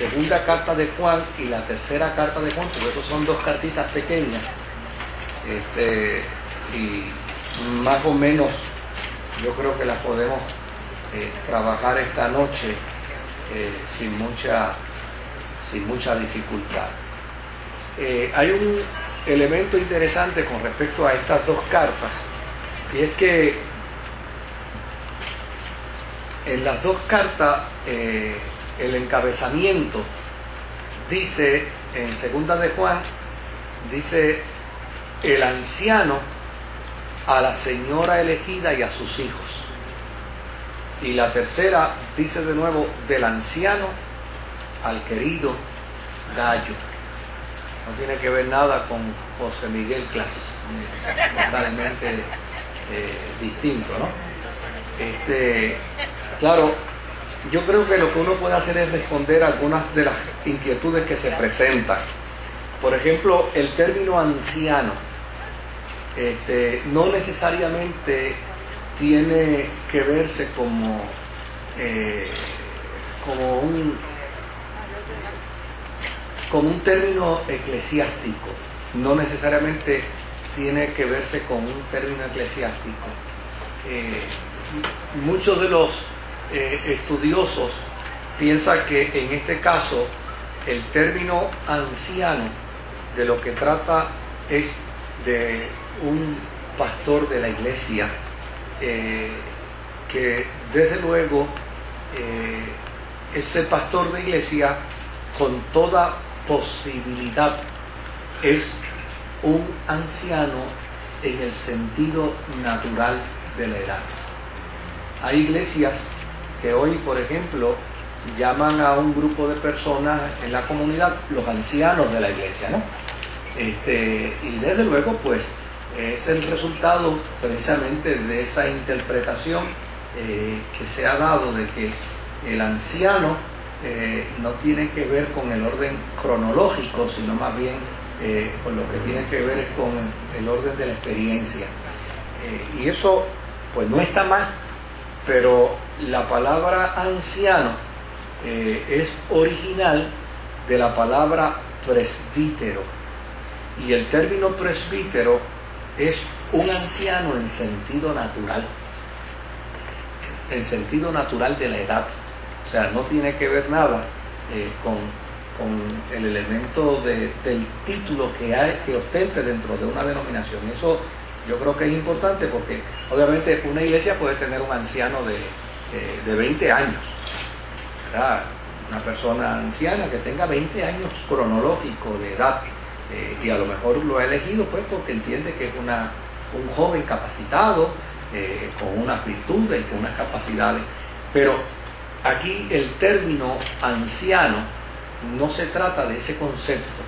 segunda carta de Juan y la tercera carta de Juan, porque estos son dos cartitas pequeñas, y más o menos yo creo que las podemos trabajar esta noche sin mucha dificultad. Hay un elemento interesante con respecto a estas dos cartas, y es que en las dos cartas el encabezamiento dice, en segunda de Juan, dice el anciano a la señora elegida y a sus hijos. Y la tercera dice de nuevo del anciano al querido Gallo. No tiene que ver nada con José Miguel Clas, totalmente distinto, ¿no? Claro, yo creo que lo que uno puede hacer es responder a algunas de las inquietudes que se presentan. Por ejemplo, el término anciano no necesariamente tiene que verse como un término eclesiástico, no necesariamente tiene que verse con un término eclesiástico. Muchos de los estudiosos piensan que en este caso el término anciano de lo que trata es de un pastor de la iglesia, que desde luego ese pastor de iglesia con toda posibilidad es un anciano en el sentido natural de la edad. Hay iglesias que hoy, por ejemplo, llaman a un grupo de personas en la comunidad los ancianos de la iglesia, ¿no? Y desde luego, pues, es el resultado precisamente de esa interpretación que se ha dado de que el anciano no tiene que ver con el orden cronológico, sino más bien con lo que tiene que ver es con el orden de la experiencia. Y eso, pues, no está mal, pero la palabra anciano es original de la palabra presbítero, y el término presbítero es un anciano en sentido natural de la edad. O sea, no tiene que ver nada con el elemento del título que ostente dentro de una denominación. Eso yo creo que es importante, porque obviamente una iglesia puede tener un anciano de 20 años, ¿verdad? Una persona anciana que tenga 20 años cronológico de edad, y a lo mejor lo ha elegido pues porque entiende que es un joven capacitado, con unas virtudes y con unas capacidades. Pero aquí el término anciano no se trata de ese concepto,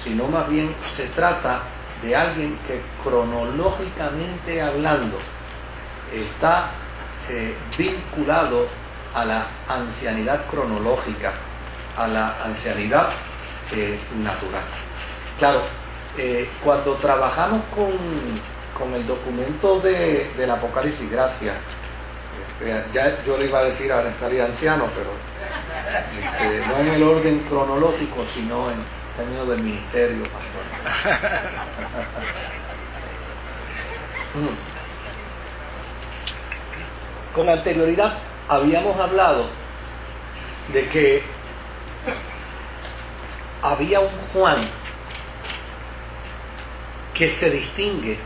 sino más bien se trata de alguien que cronológicamente hablando está vinculado a la ancianidad cronológica, a la ancianidad natural. Claro, cuando trabajamos con el documento del Apocalipsis, gracias, ya yo le iba a decir ahora estaría anciano, pero no en el orden cronológico, sino en términos del ministerio, pastor. Con anterioridad habíamos hablado de que había un Juan que se distingue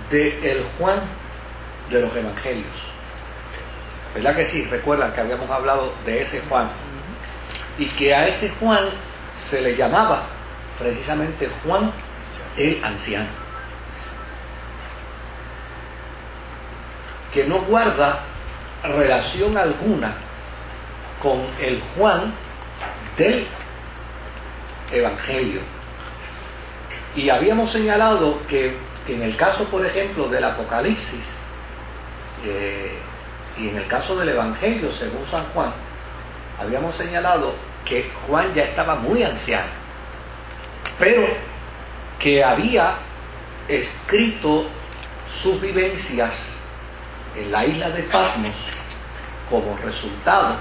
del Juan de los evangelios. ¿Verdad que sí? Recuerdan que habíamos hablado de ese Juan, y que a ese Juan se le llamaba precisamente Juan el anciano, que no guarda relación alguna con el Juan del evangelio. Y habíamos señalado que en el caso, por ejemplo, del Apocalipsis y en el caso del Evangelio según San Juan, habíamos señalado que Juan ya estaba muy anciano, pero que había escrito sus vivencias en la isla de Patmos como resultado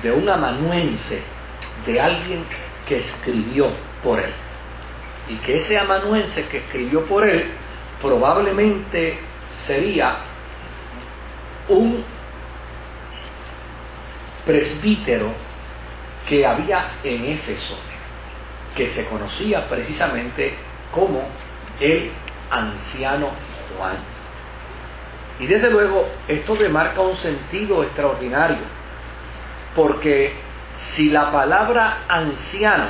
de un amanuense, de alguien que escribió por él. Y que ese amanuense que escribió por él probablemente sería un presbítero que había en Éfeso, que se conocía precisamente como el anciano Juan. Y desde luego esto demarca un sentido extraordinario, porque si la palabra anciano,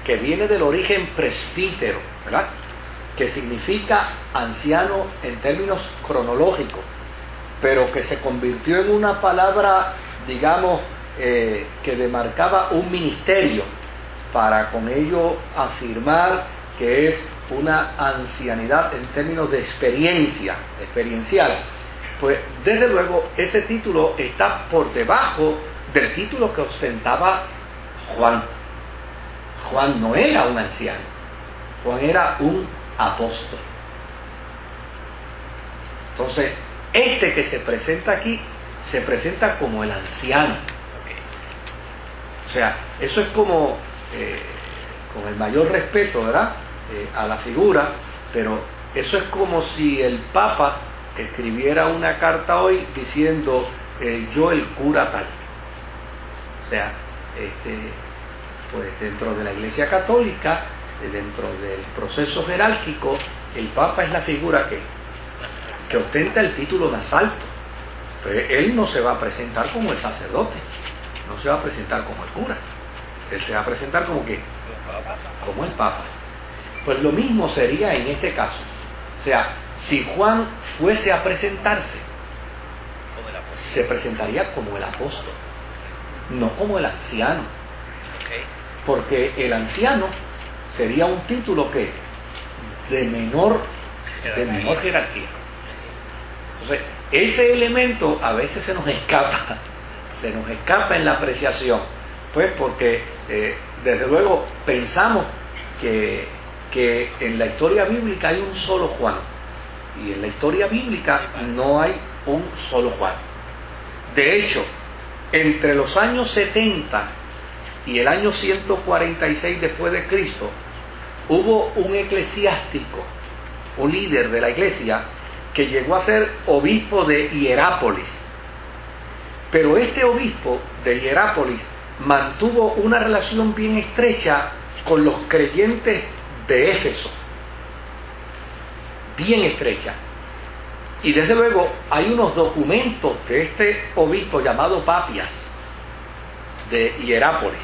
que viene del origen presbítero, ¿verdad?, que significa anciano en términos cronológicos, pero que se convirtió en una palabra, digamos, que demarcaba un ministerio, para con ello afirmar que es una ancianidad en términos de experiencia, experiencial, pues desde luego ese título está por debajo del título que ostentaba Juan. Juan no era un anciano, Juan era un apóstol. Entonces, este que se presenta aquí, se presenta como el anciano. O sea, eso es como, con el mayor respeto, ¿verdad?, a la figura, pero eso es como si el Papa escribiera una carta hoy diciendo, yo el cura tal. O sea, pues dentro de la Iglesia Católica, dentro del proceso jerárquico, el Papa es la figura que ostenta el título más alto. Pero él no se va a presentar como el sacerdote, no se va a presentar como el cura, él se va a presentar como ¿qué? Como el Papa. Pues lo mismo sería en este caso. O sea, si Juan fuese a presentarse, se presentaría como el apóstol, no como el anciano. Porque el anciano sería un título que de menor jerarquía. Entonces, ese elemento a veces se nos escapa en la apreciación, pues porque desde luego pensamos que en la historia bíblica hay un solo Juan, y en la historia bíblica no hay un solo Juan. De hecho, entre los años 70 y el año 146 después de Cristo, hubo un eclesiástico, un líder de la iglesia, que llegó a ser obispo de Hierápolis. Pero este obispo de Hierápolis mantuvo una relación bien estrecha con los creyentes de Éfeso, bien estrecha. Y desde luego hay unos documentos de este obispo llamado Papias de Hierápolis.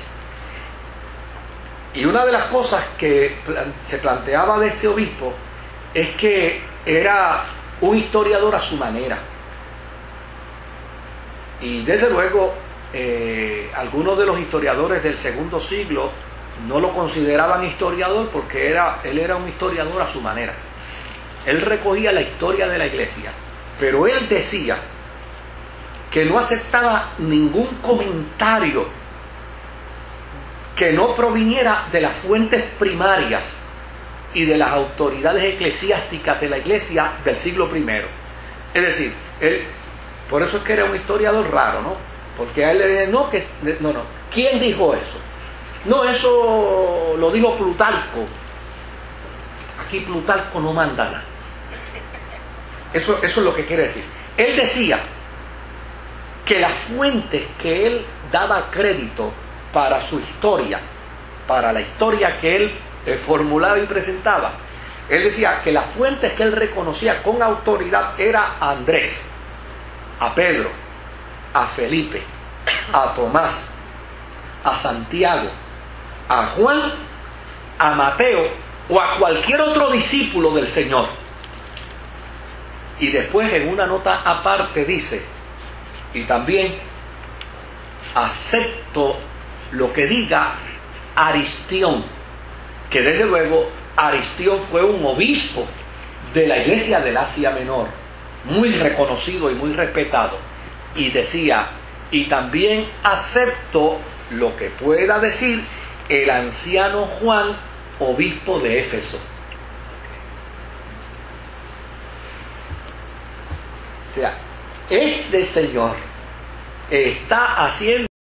Y una de las cosas que se planteaba de este obispo es que era un historiador a su manera. Y desde luego algunos de los historiadores del segundo siglo no lo consideraban historiador, porque él era un historiador a su manera. Él recogía la historia de la iglesia, pero él decía que no aceptaba ningún comentario que no proviniera de las fuentes primarias y de las autoridades eclesiásticas de la iglesia del siglo I. Es decir, él, por eso es que era un historiador raro, ¿no? Porque a él le decían, no, ¿quién dijo eso? No, eso lo dijo Plutarco. Aquí Plutarco no manda nada. Eso es lo que quiere decir. Él decía que las fuentes que él daba crédito para su historia, para la historia que él formulaba y presentaba, él decía que las fuentes que él reconocía con autoridad era a Andrés, a Pedro, a Felipe, a Tomás, a Santiago, a Juan, a Mateo o a cualquier otro discípulo del Señor. Y después en una nota aparte dice, y también acepto lo que diga Aristión, que desde luego Aristión fue un obispo de la iglesia del Asia Menor, muy reconocido y muy respetado, y decía, y también acepto lo que pueda decir el anciano Juan, obispo de Éfeso. O sea, este señor está haciendo